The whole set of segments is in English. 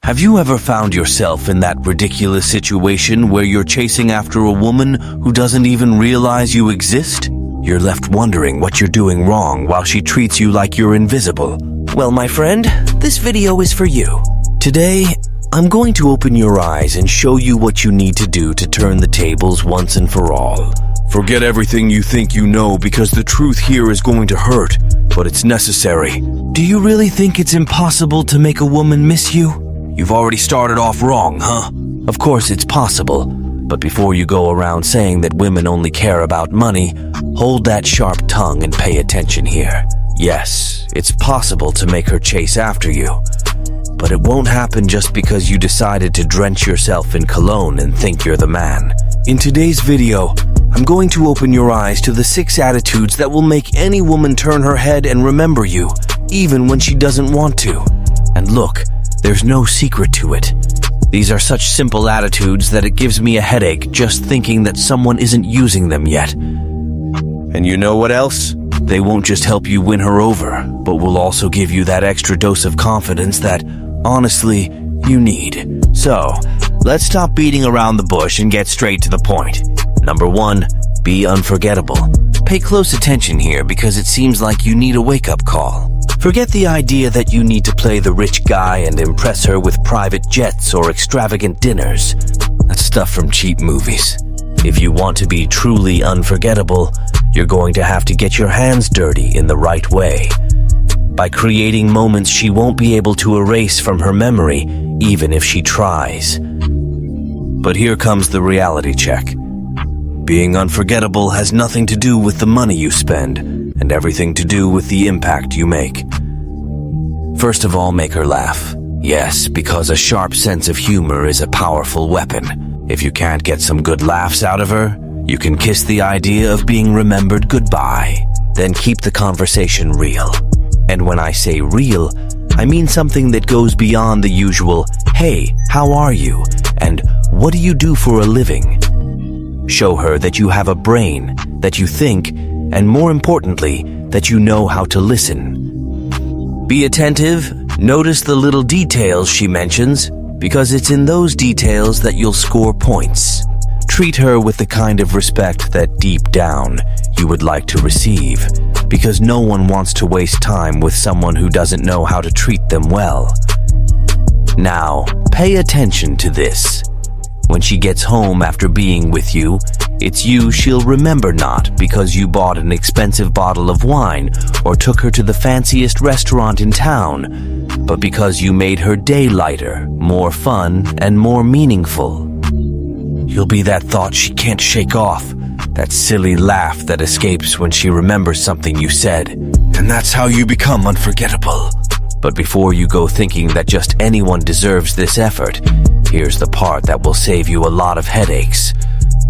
Have you ever found yourself in that ridiculous situation where you're chasing after a woman who doesn't even realize you exist? You're left wondering what you're doing wrong while she treats you like you're invisible. Well, my friend, this video is for you. Today, I'm going to open your eyes and show you what you need to do to turn the tables once and for all. Forget everything you think you know because the truth here is going to hurt, but it's necessary. Do you really think it's impossible to make a woman miss you? You've already started off wrong, huh? Of course it's possible, but before you go around saying that women only care about money, hold that sharp tongue and pay attention here. Yes, it's possible to make her chase after you, but it won't happen just because you decided to drench yourself in cologne and think you're the man. In today's video, I'm going to open your eyes to the 6 attitudes that will make any woman turn her head and remember you, even when she doesn't want to. And look, there's no secret to it. These are such simple attitudes that it gives me a headache just thinking that someone isn't using them yet. And you know what else? They won't just help you win her over, but will also give you that extra dose of confidence that, honestly, you need. So, let's stop beating around the bush and get straight to the point. Number 1, be unforgettable. Pay close attention here because it seems like you need a wake-up call. Forget the idea that you need to play the rich guy and impress her with private jets or extravagant dinners. That's stuff from cheap movies. If you want to be truly unforgettable, you're going to have to get your hands dirty in the right way. By creating moments she won't be able to erase from her memory, even if she tries. But here comes the reality check. Being unforgettable has nothing to do with the money you spend, and everything to do with the impact you make. First of all, make her laugh. Yes, because a sharp sense of humor is a powerful weapon. If you can't get some good laughs out of her, you can kiss the idea of being remembered goodbye. Then keep the conversation real. And when I say real, I mean something that goes beyond the usual, "Hey, how are you?" and "What do you do for a living?" Show her that you have a brain, that you think, and more importantly, that you know how to listen. Be attentive, notice the little details she mentions, because it's in those details that you'll score points. Treat her with the kind of respect that deep down you would like to receive, because no one wants to waste time with someone who doesn't know how to treat them well. Now, pay attention to this. When she gets home after being with you, it's you she'll remember, not because you bought an expensive bottle of wine or took her to the fanciest restaurant in town, but because you made her day lighter, more fun, and more meaningful. You'll be that thought she can't shake off, that silly laugh that escapes when she remembers something you said, and that's how you become unforgettable. But before you go thinking that just anyone deserves this effort, here's the part that will save you a lot of headaches.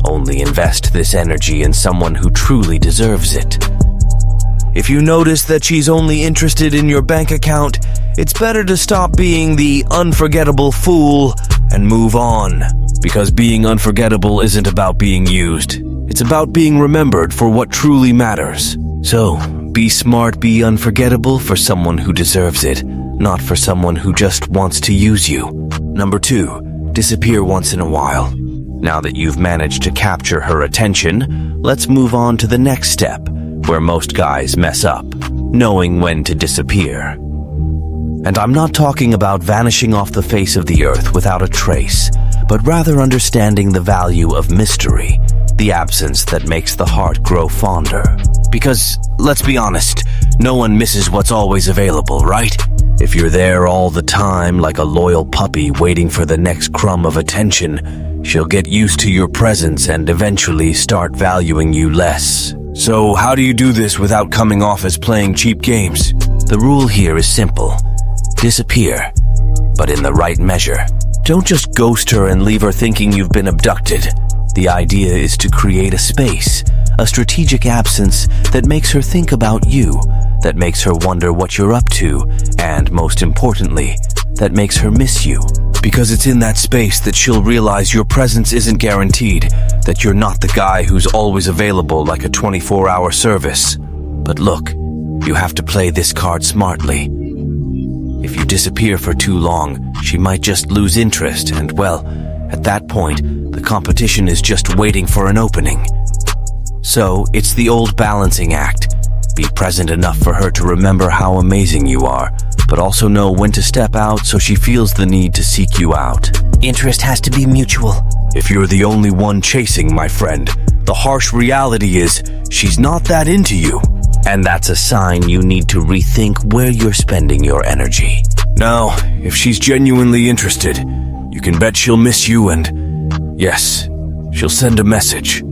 Only invest this energy in someone who truly deserves it. If you notice that she's only interested in your bank account, it's better to stop being the unforgettable fool and move on. Because being unforgettable isn't about being used. It's about being remembered for what truly matters. So, be smart, be unforgettable for someone who deserves it, not for someone who just wants to use you. Number 2, disappear once in a while. Now that you've managed to capture her attention, let's move on to the next step, where most guys mess up, knowing when to disappear. And I'm not talking about vanishing off the face of the earth without a trace, but rather understanding the value of mystery, the absence that makes the heart grow fonder. Because, let's be honest, no one misses what's always available, right? If you're there all the time like a loyal puppy waiting for the next crumb of attention, she'll get used to your presence and eventually start valuing you less. So how do you do this without coming off as playing cheap games? The rule here is simple. Disappear, but in the right measure. Don't just ghost her and leave her thinking you've been abducted. The idea is to create a space, a strategic absence that makes her think about you, that makes her wonder what you're up to, and most importantly, that makes her miss you. Because it's in that space that she'll realize your presence isn't guaranteed, that you're not the guy who's always available like a 24-hour service. But look, you have to play this card smartly. If you disappear for too long, she might just lose interest and, well, at that point, the competition is just waiting for an opening. So, it's the old balancing act. Be present enough for her to remember how amazing you are, but also know when to step out so she feels the need to seek you out. Interest has to be mutual. If you're the only one chasing, my friend, the harsh reality is she's not that into you. And that's a sign you need to rethink where you're spending your energy. Now, if she's genuinely interested, you can bet she'll miss you and, yes, she'll send a message.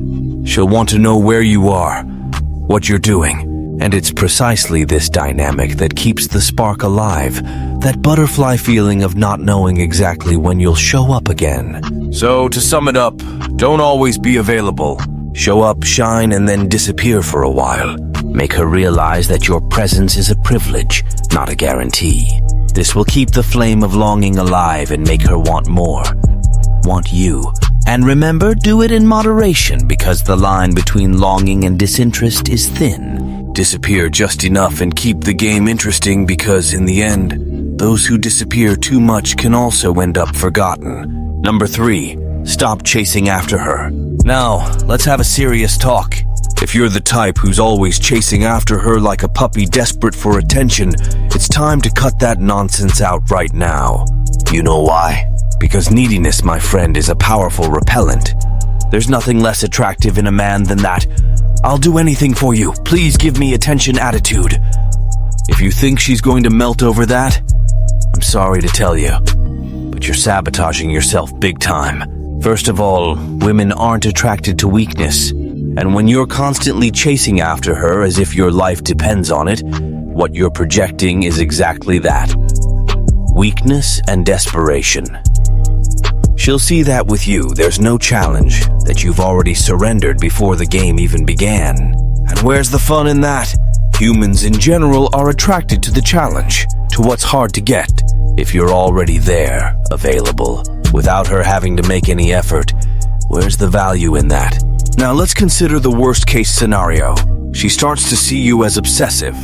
She'll want to know where you are, what you're doing. And it's precisely this dynamic that keeps the spark alive, that butterfly feeling of not knowing exactly when you'll show up again. So, to sum it up, don't always be available. Show up, shine, and then disappear for a while. Make her realize that your presence is a privilege, not a guarantee. This will keep the flame of longing alive and make her want more. Want you. And remember, do it in moderation because the line between longing and disinterest is thin. Disappear just enough and keep the game interesting because, in the end, those who disappear too much can also end up forgotten. Number 3, stop chasing after her. Now, let's have a serious talk. If you're the type who's always chasing after her like a puppy desperate for attention, it's time to cut that nonsense out right now. You know why? Because neediness, my friend, is a powerful repellent. There's nothing less attractive in a man than that "I'll do anything for you, please give me attention" attitude. If you think she's going to melt over that, I'm sorry to tell you, but you're sabotaging yourself big time. First of all, women aren't attracted to weakness, and when you're constantly chasing after her as if your life depends on it, what you're projecting is exactly that. Weakness and desperation. She'll see that with you, there's no challenge, that you've already surrendered before the game even began. And where's the fun in that? Humans in general are attracted to the challenge, to what's hard to get. If you're already there, available, without her having to make any effort, where's the value in that? Now let's consider the worst case scenario. She starts to see you as obsessive.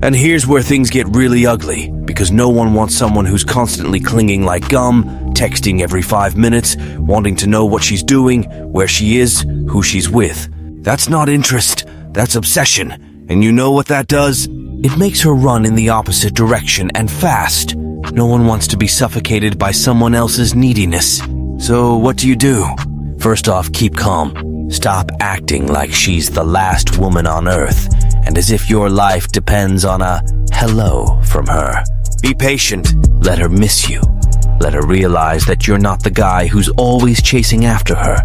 And here's where things get really ugly, because no one wants someone who's constantly clinging like gum, texting every 5 minutes, wanting to know what she's doing, where she is, who she's with. That's not interest, that's obsession. And you know what that does? It makes her run in the opposite direction and fast. No one wants to be suffocated by someone else's neediness. So what do? First off, keep calm. Stop acting like she's the last woman on earth, and as if your life depends on a hello from her. Be patient. Let her miss you. Let her realize that you're not the guy who's always chasing after her,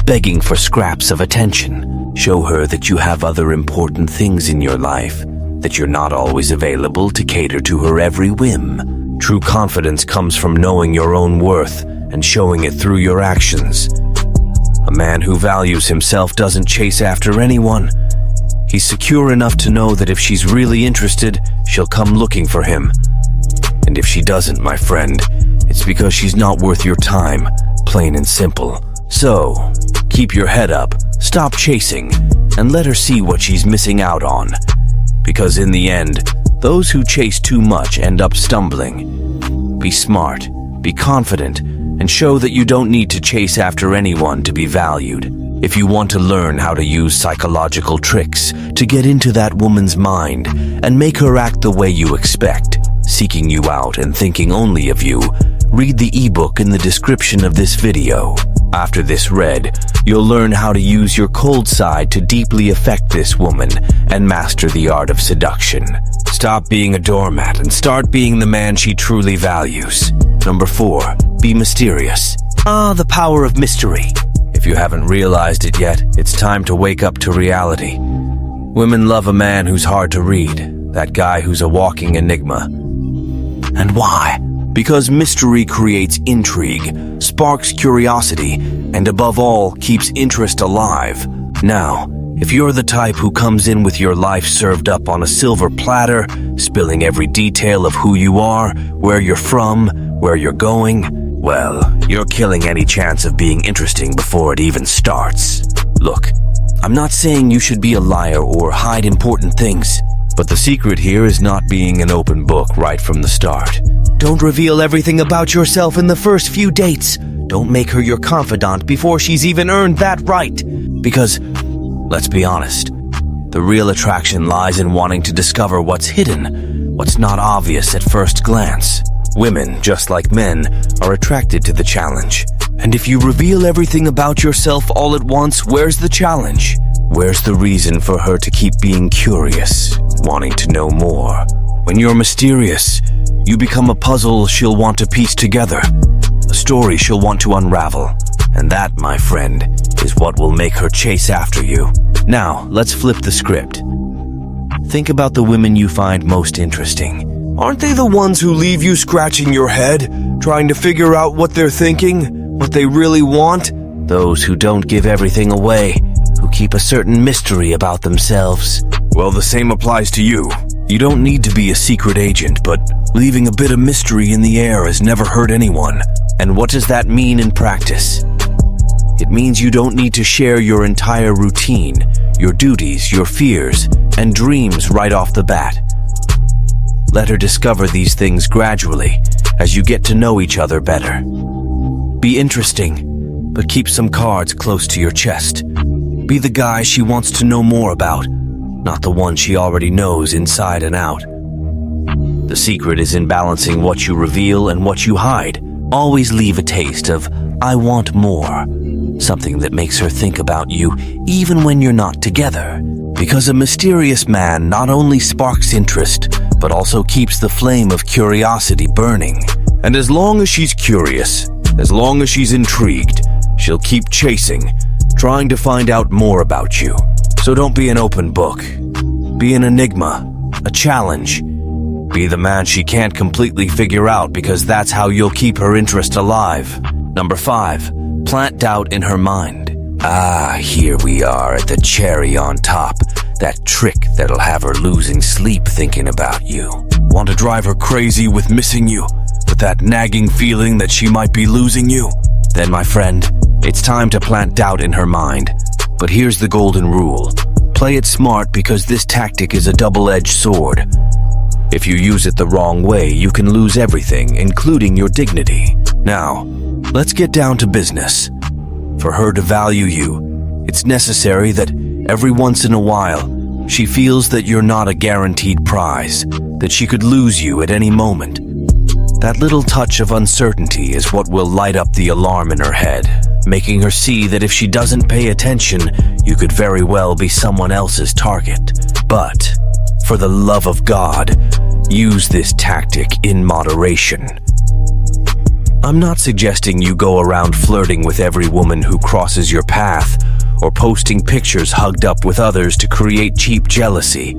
begging for scraps of attention. Show her that you have other important things in your life, that you're not always available to cater to her every whim. True confidence comes from knowing your own worth and showing it through your actions. A man who values himself doesn't chase after anyone. He's secure enough to know that if she's really interested, she'll come looking for him. And if she doesn't, my friend, it's because she's not worth your time, plain and simple. So, keep your head up, stop chasing, and let her see what she's missing out on. Because in the end, those who chase too much end up stumbling. Be smart, be confident, and show that you don't need to chase after anyone to be valued. If you want to learn how to use psychological tricks to get into that woman's mind and make her act the way you expect, seeking you out and thinking only of you, read the ebook in the description of this video. After this read, you'll learn how to use your cold side to deeply affect this woman and master the art of seduction. Stop being a doormat and start being the man she truly values. Number 4, be mysterious. The power of mystery. If you haven't realized it yet, it's time to wake up to reality. Women love a man who's hard to read, that guy who's a walking enigma. And why? Because mystery creates intrigue, sparks curiosity, and above all, keeps interest alive. Now, if you're the type who comes in with your life served up on a silver platter, spilling every detail of who you are, where you're from, where you're going, well, you're killing any chance of being interesting before it even starts. Look, I'm not saying you should be a liar or hide important things, but the secret here is not being an open book right from the start. Don't reveal everything about yourself in the first few dates. Don't make her your confidant before she's even earned that right. Because, let's be honest, the real attraction lies in wanting to discover what's hidden, what's not obvious at first glance. Women, just like men, are attracted to the challenge. And if you reveal everything about yourself all at once, where's the challenge? Where's the reason for her to keep being curious, wanting to know more? When you're mysterious, you become a puzzle she'll want to piece together, a story she'll want to unravel. And that, my friend, is what will make her chase after you. Now, let's flip the script. Think about the women you find most interesting. Aren't they the ones who leave you scratching your head, trying to figure out what they're thinking, what they really want? Those who don't give everything away, who keep a certain mystery about themselves. Well, the same applies to you. You don't need to be a secret agent, but leaving a bit of mystery in the air has never hurt anyone. And what does that mean in practice? It means you don't need to share your entire routine, your duties, your fears, and dreams right off the bat. Let her discover these things gradually as you get to know each other better. Be interesting, but keep some cards close to your chest. Be the guy she wants to know more about, not the one she already knows inside and out. The secret is in balancing what you reveal and what you hide. Always leave a taste of, I want more. Something that makes her think about you even when you're not together. Because a mysterious man not only sparks interest, but also keeps the flame of curiosity burning. And as long as she's curious, as long as she's intrigued, she'll keep chasing, trying to find out more about you. So don't be an open book. Be an enigma, a challenge. Be the man she can't completely figure out, because that's how you'll keep her interest alive. Number 5. Plant doubt in her mind. Here we are at the cherry on top. That trick that'll have her losing sleep thinking about you. Want to drive her crazy with missing you, with that nagging feeling that she might be losing you? Then, my friend, it's time to plant doubt in her mind. But here's the golden rule. Play it smart, because this tactic is a double-edged sword. If you use it the wrong way, you can lose everything, including your dignity. Now, let's get down to business. For her to value you, it's necessary that every once in a while, she feels that you're not a guaranteed prize, that she could lose you at any moment. That little touch of uncertainty is what will light up the alarm in her head, making her see that if she doesn't pay attention, you could very well be someone else's target. But, for the love of God, use this tactic in moderation. I'm not suggesting you go around flirting with every woman who crosses your path, or posting pictures hugged up with others to create cheap jealousy.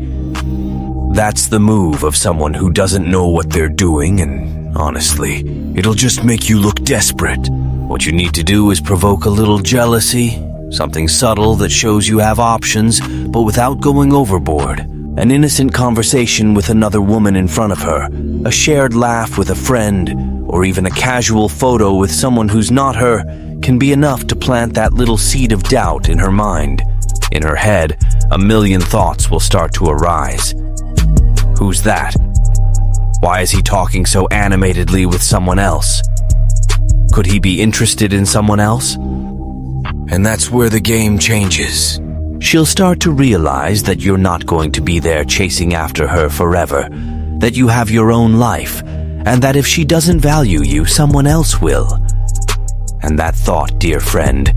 That's the move of someone who doesn't know what they're doing, and honestly, it'll just make you look desperate. What you need to do is provoke a little jealousy, something subtle that shows you have options, but without going overboard. An innocent conversation with another woman in front of her, a shared laugh with a friend, or even a casual photo with someone who's not her, can be enough to plant that little seed of doubt in her mind. In her head, a million thoughts will start to arise. Who's that? Why is he talking so animatedly with someone else? Could he be interested in someone else? And that's where the game changes. She'll start to realize that you're not going to be there chasing after her forever, that you have your own life, and that if she doesn't value you, someone else will. And that thought, dear friend,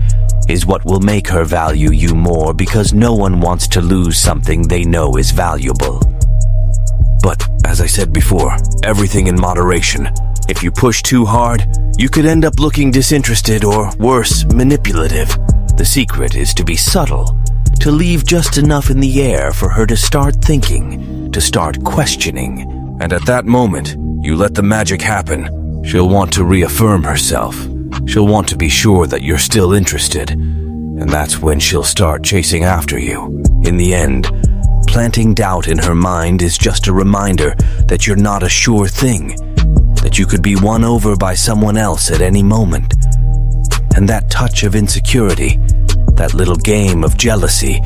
is what will make her value you more, because no one wants to lose something they know is valuable. But, as I said before, everything in moderation. If you push too hard, you could end up looking disinterested or, worse, manipulative. The secret is to be subtle, to leave just enough in the air for her to start thinking, to start questioning. And at that moment, you let the magic happen. She'll want to reaffirm herself. She'll want to be sure that you're still interested. And that's when she'll start chasing after you. In the end, planting doubt in her mind is just a reminder that you're not a sure thing, that you could be won over by someone else at any moment. And that touch of insecurity, that little game of jealousy,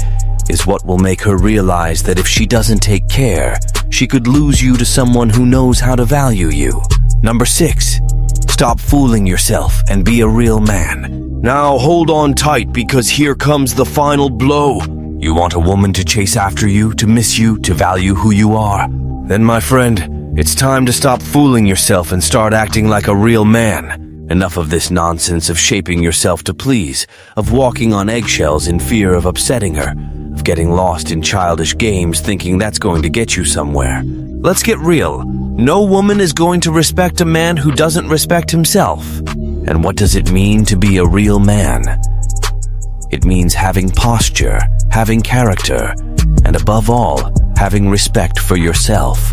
is what will make her realize that if she doesn't take care, she could lose you to someone who knows how to value you. Number 6, stop fooling yourself and be a real man. Now hold on tight because here comes the final blow. You want a woman to chase after you, to miss you, to value who you are? Then, my friend, it's time to stop fooling yourself and start acting like a real man. Enough of this nonsense of shaping yourself to please, of walking on eggshells in fear of upsetting her, of getting lost in childish games thinking that's going to get you somewhere. Let's get real. No woman is going to respect a man who doesn't respect himself. And what does it mean to be a real man? It means having posture, having character, and above all, having respect for yourself.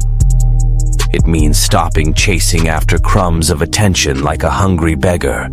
It means stopping chasing after crumbs of attention like a hungry beggar.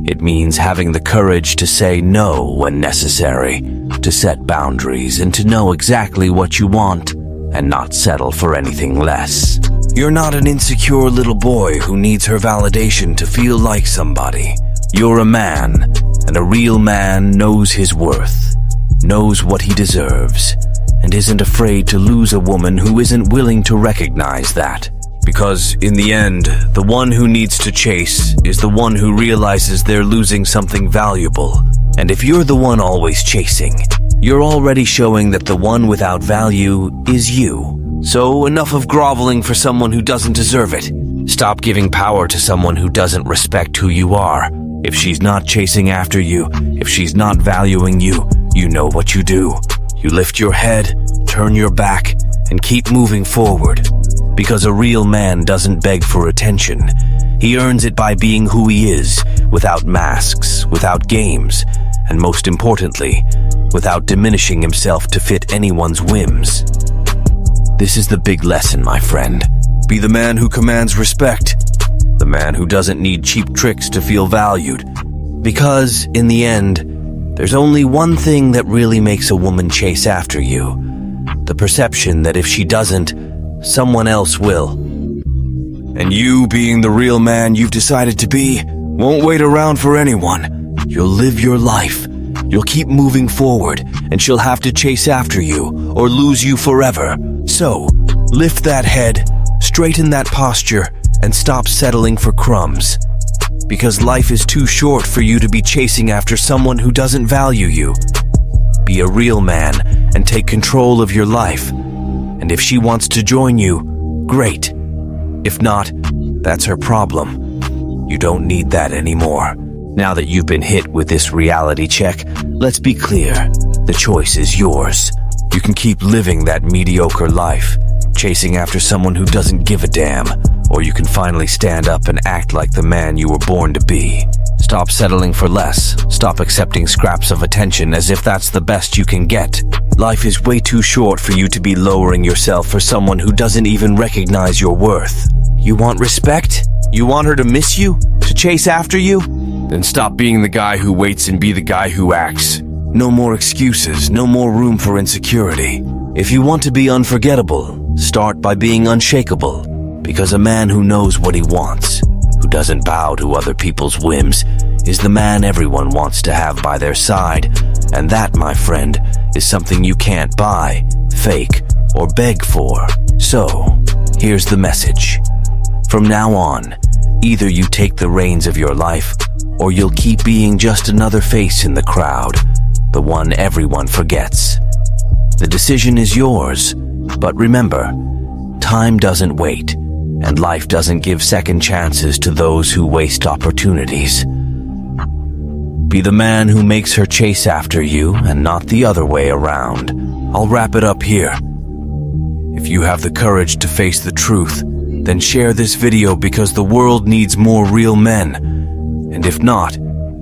It means having the courage to say no when necessary, to set boundaries, and to know exactly what you want and not settle for anything less. You're not an insecure little boy who needs her validation to feel like somebody. You're a man, and a real man knows his worth, knows what he deserves, and isn't afraid to lose a woman who isn't willing to recognize that. Because in the end, the one who needs to chase is the one who realizes they're losing something valuable. And if you're the one always chasing, you're already showing that the one without value is you. So enough of groveling for someone who doesn't deserve it. Stop giving power to someone who doesn't respect who you are. If she's not chasing after you, if she's not valuing you, you know what you do. You lift your head, turn your back, and keep moving forward. Because a real man doesn't beg for attention. He earns it by being who he is, without masks, without games, and most importantly, without diminishing himself to fit anyone's whims. This is the big lesson, my friend. Be the man who commands respect. The man who doesn't need cheap tricks to feel valued. Because, in the end, there's only one thing that really makes a woman chase after you. The perception that if she doesn't, someone else will. And you, being the real man you've decided to be, won't wait around for anyone. You'll live your life. You'll keep moving forward, and she'll have to chase after you, or lose you forever. So, lift that head, straighten that posture, and stop settling for crumbs. Because life is too short for you to be chasing after someone who doesn't value you. Be a real man and take control of your life. And if she wants to join you, great. If not, that's her problem. You don't need that anymore. Now that you've been hit with this reality check, let's be clear. The choice is yours. You can keep living that mediocre life, chasing after someone who doesn't give a damn, or you can finally stand up and act like the man you were born to be. Stop settling for less. Stop accepting scraps of attention as if that's the best you can get. Life is way too short for you to be lowering yourself for someone who doesn't even recognize your worth. You want respect? You want her to miss you? To chase after you? Then stop being the guy who waits and be the guy who acts. No more excuses, no more room for insecurity. If you want to be unforgettable, start by being unshakable. Because a man who knows what he wants, who doesn't bow to other people's whims, is the man everyone wants to have by their side. And that, my friend, is something you can't buy, fake, or beg for. So, here's the message. From now on, either you take the reins of your life, or you'll keep being just another face in the crowd, the one everyone forgets. The decision is yours, but remember, time doesn't wait, and life doesn't give second chances to those who waste opportunities. Be the man who makes her chase after you and not the other way around. I'll wrap it up here. If you have the courage to face the truth, then share this video because the world needs more real men. And if not,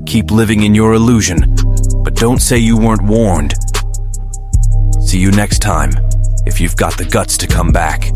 keep living in your illusion, but don't say you weren't warned. See you next time, if you've got the guts to come back.